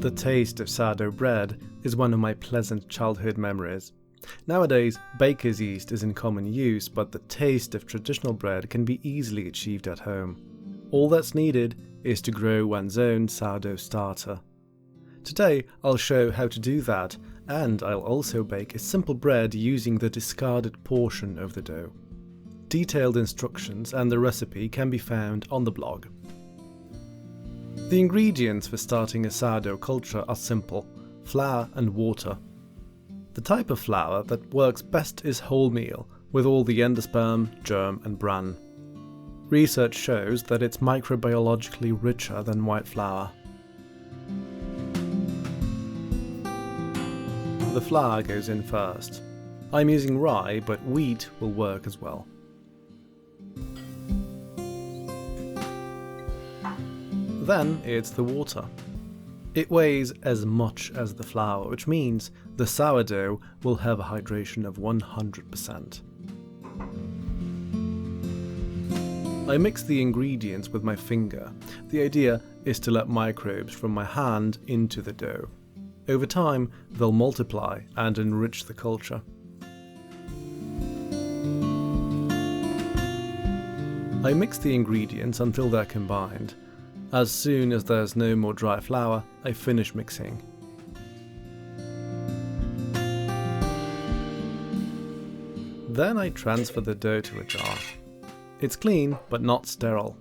The taste of sourdough bread is one of my pleasant childhood memories. Nowadays, baker's yeast is in common use, but the taste of traditional bread can be easily achieved at home. All that's needed is to grow one's own sourdough starter. Today, I'll show how to do that, and I'll also bake a simple bread using the discarded portion of the dough. Detailed instructions and the recipe can be found on the blog. The ingredients for starting a sourdough culture are simple: flour and water. The type of flour that works best is wholemeal, with all the endosperm, germ and bran. Research shows that it's microbiologically richer than white flour. The flour goes in first. I'm using rye, but wheat will work as well. Then it's the water. It weighs as much as the flour, which means the sourdough will have a hydration of 100%. I mix the ingredients with my finger. The idea is to let microbes from my hand into the dough. Over time, they'll multiply and enrich the culture. I mix the ingredients until they're combined. As soon as there's no more dry flour, I finish mixing. Then I transfer the dough to a jar. It's clean, but not sterile.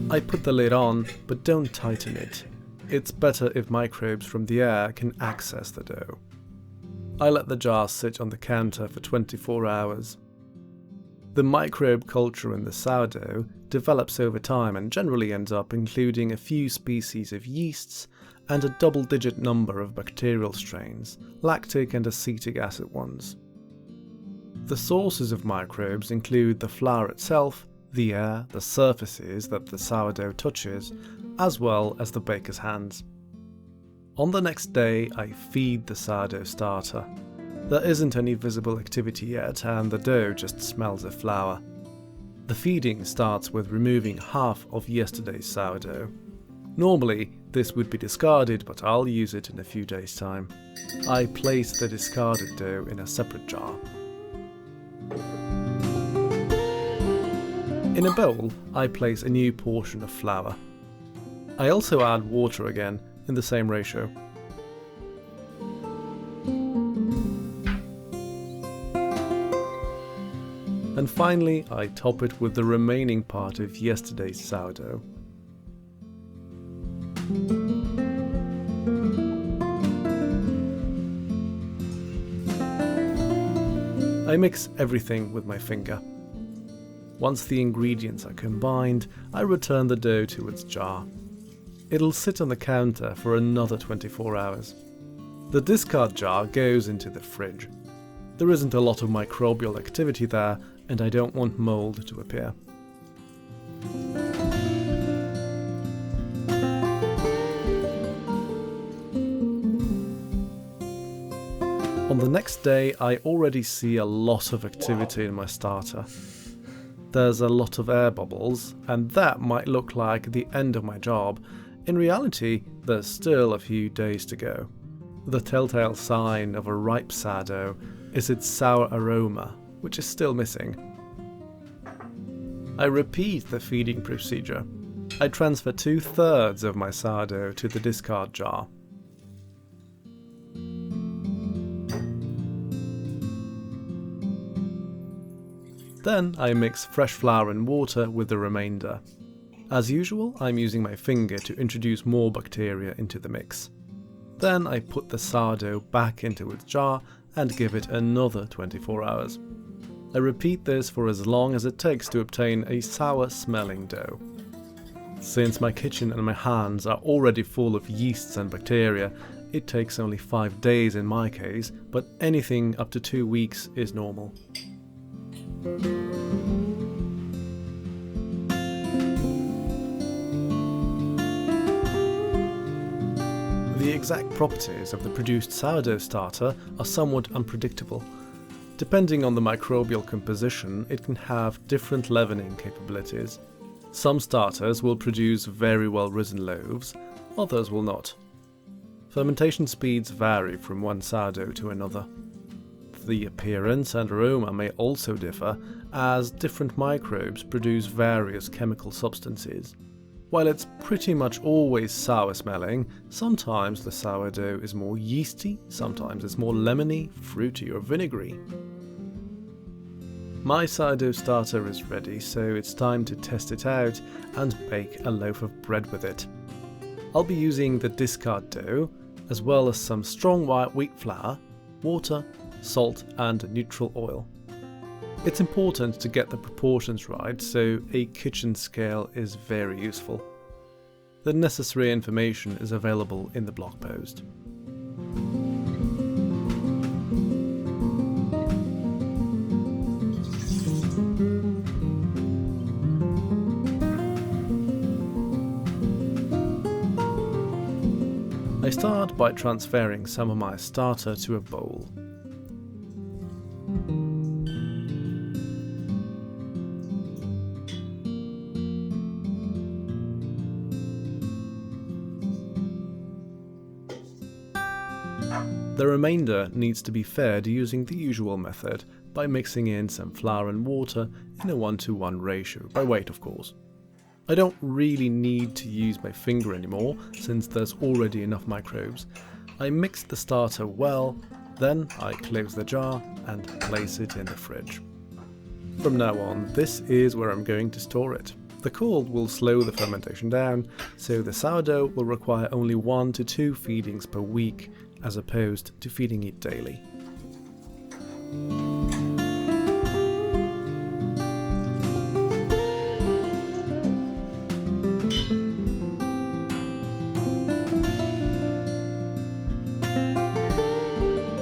I put the lid on, but don't tighten it. It's better if microbes from the air can access the dough. I let the jar sit on the counter for 24 hours. The microbe culture in the sourdough develops over time and generally ends up including a few species of yeasts and a double-digit number of bacterial strains, lactic and acetic acid ones. The sources of microbes include the flour itself, the air, the surfaces that the sourdough touches, as well as the baker's hands. On the next day, I feed the sourdough starter. There isn't any visible activity yet, and the dough just smells of flour. The feeding starts with removing half of yesterday's sourdough. Normally, this would be discarded, but I'll use it in a few days' time. I place the discarded dough in a separate jar. In a bowl, I place a new portion of flour. I also add water again, in the same ratio. And finally, I top it with the remaining part of yesterday's sourdough. I mix everything with my finger. Once the ingredients are combined, I return the dough to its jar. It'll sit on the counter for another 24 hours. The discard jar goes into the fridge. There isn't a lot of microbial activity there, and I don't want mold to appear. On the next day, I already see a lot of activity in my starter. There's a lot of air bubbles, and that might look like the end of my job. In reality, there's still a few days to go. The telltale sign of a ripe sourdough is its sour aroma, which is still missing. I repeat the feeding procedure. I transfer 2/3 of my sourdough to the discard jar. Then I mix fresh flour and water with the remainder. As usual, I'm using my finger to introduce more bacteria into the mix. Then I put the sourdough back into its jar and give it another 24 hours. I repeat this for as long as it takes to obtain a sour-smelling dough. Since my kitchen and my hands are already full of yeasts and bacteria, it takes only 5 days in my case, but anything up to 2 weeks is normal. The exact properties of the produced sourdough starter are somewhat unpredictable. Depending on the microbial composition, it can have different leavening capabilities. Some starters will produce very well risen loaves, others will not. Fermentation speeds vary from one sourdough to another. The appearance and aroma may also differ, as different microbes produce various chemical substances. While it's pretty much always sour smelling, sometimes the sourdough is more yeasty, sometimes it's more lemony, fruity or vinegary. My sourdough starter is ready, so it's time to test it out and bake a loaf of bread with it. I'll be using the discard dough, as well as some strong white wheat flour, water, salt and neutral oil. It's important to get the proportions right, so a kitchen scale is very useful. The necessary information is available in the blog post. I start by transferring some of my starter to a bowl. The remainder needs to be fed using the usual method by mixing in some flour and water in a 1:1 ratio, by weight of course. I don't really need to use my finger anymore since there's already enough microbes. I mix the starter well, then I close the jar and place it in the fridge. From now on, this is where I'm going to store it. The cold will slow the fermentation down, so the sourdough will require only 1 to 2 feedings per week, as opposed to feeding it daily.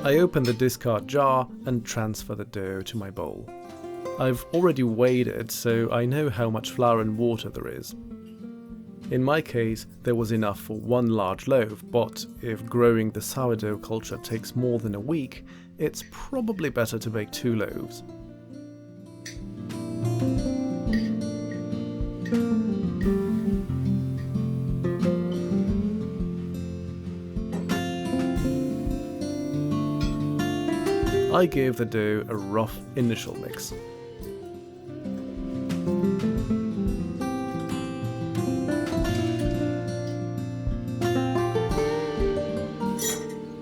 I open the discard jar and transfer the dough to my bowl. I've already weighed it, so I know how much flour and water there is. In my case, there was enough for 1 large loaf, but if growing the sourdough culture takes more than a week, it's probably better to bake 2 loaves. I gave the dough a rough initial mix.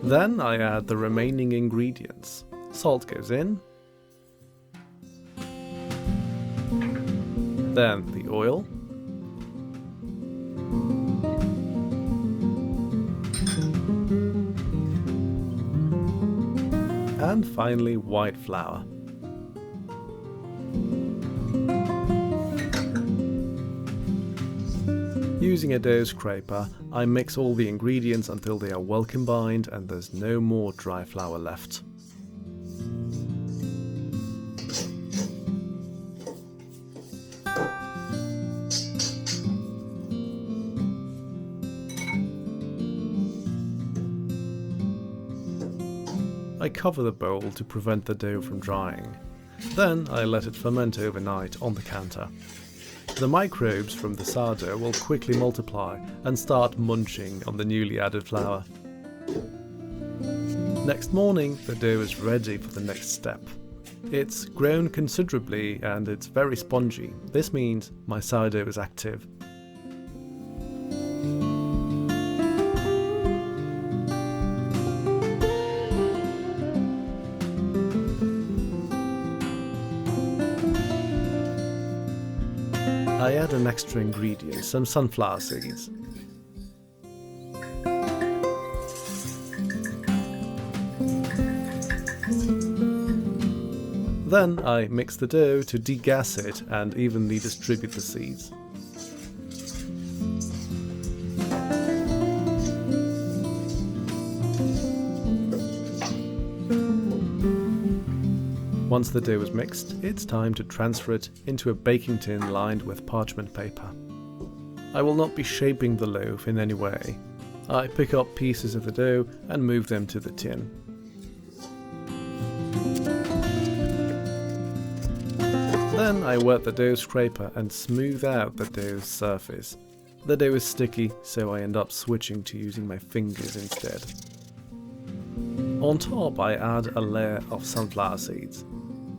Then I add the remaining ingredients. Salt goes in. Then the oil. And finally white flour. Using a dough scraper, I mix all the ingredients until they are well combined and there's no more dry flour left. I cover the bowl to prevent the dough from drying. Then I let it ferment overnight on the counter. The microbes from the sourdough will quickly multiply and start munching on the newly added flour. Next morning, the dough is ready for the next step. It's grown considerably and it's very spongy. This means my sourdough is active. I add an extra ingredient, some sunflower seeds. Then I mix the dough to degas it and evenly distribute the seeds. Once the dough is mixed, it's time to transfer it into a baking tin lined with parchment paper. I will not be shaping the loaf in any way. I pick up pieces of the dough and move them to the tin. Then I wet the dough scraper and smooth out the dough's surface. The dough is sticky, so I end up switching to using my fingers instead. On top I add a layer of sunflower seeds.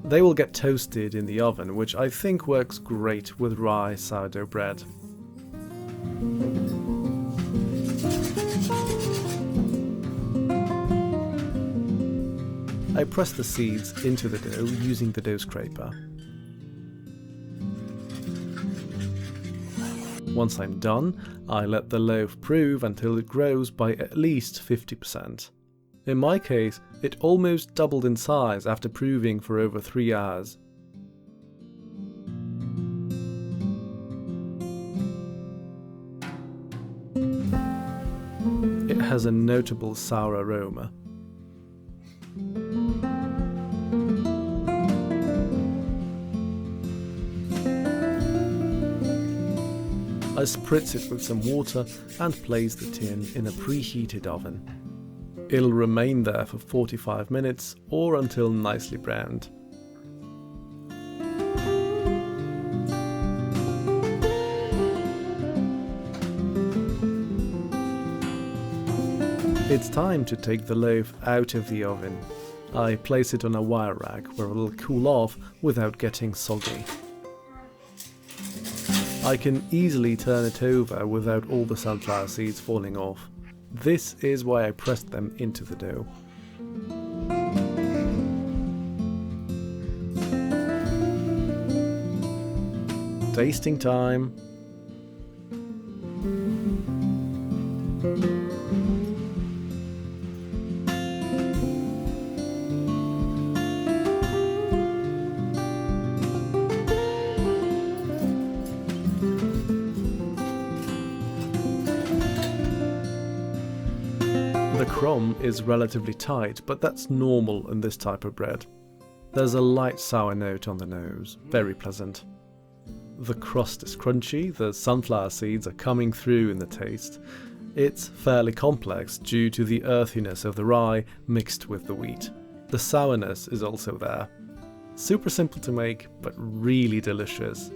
They will get toasted in the oven, which I think works great with rye sourdough bread. I press the seeds into the dough using the dough scraper. Once I'm done, I let the loaf prove until it grows by at least 50%. In my case, it almost doubled in size after proving for over 3 hours. It has a notable sour aroma. I spritz it with some water and place the tin in a preheated oven. It'll remain there for 45 minutes or until nicely browned. It's time to take the loaf out of the oven. I place it on a wire rack where it will cool off without getting soggy. I can easily turn it over without all the sunflower seeds falling off. This is why I pressed them into the dough. Tasting time. The crumb is relatively tight, but that's normal in this type of bread. There's a light sour note on the nose, very pleasant. The crust is crunchy, the sunflower seeds are coming through in the taste. It's fairly complex due to the earthiness of the rye mixed with the wheat. The sourness is also there. Super simple to make, but really delicious.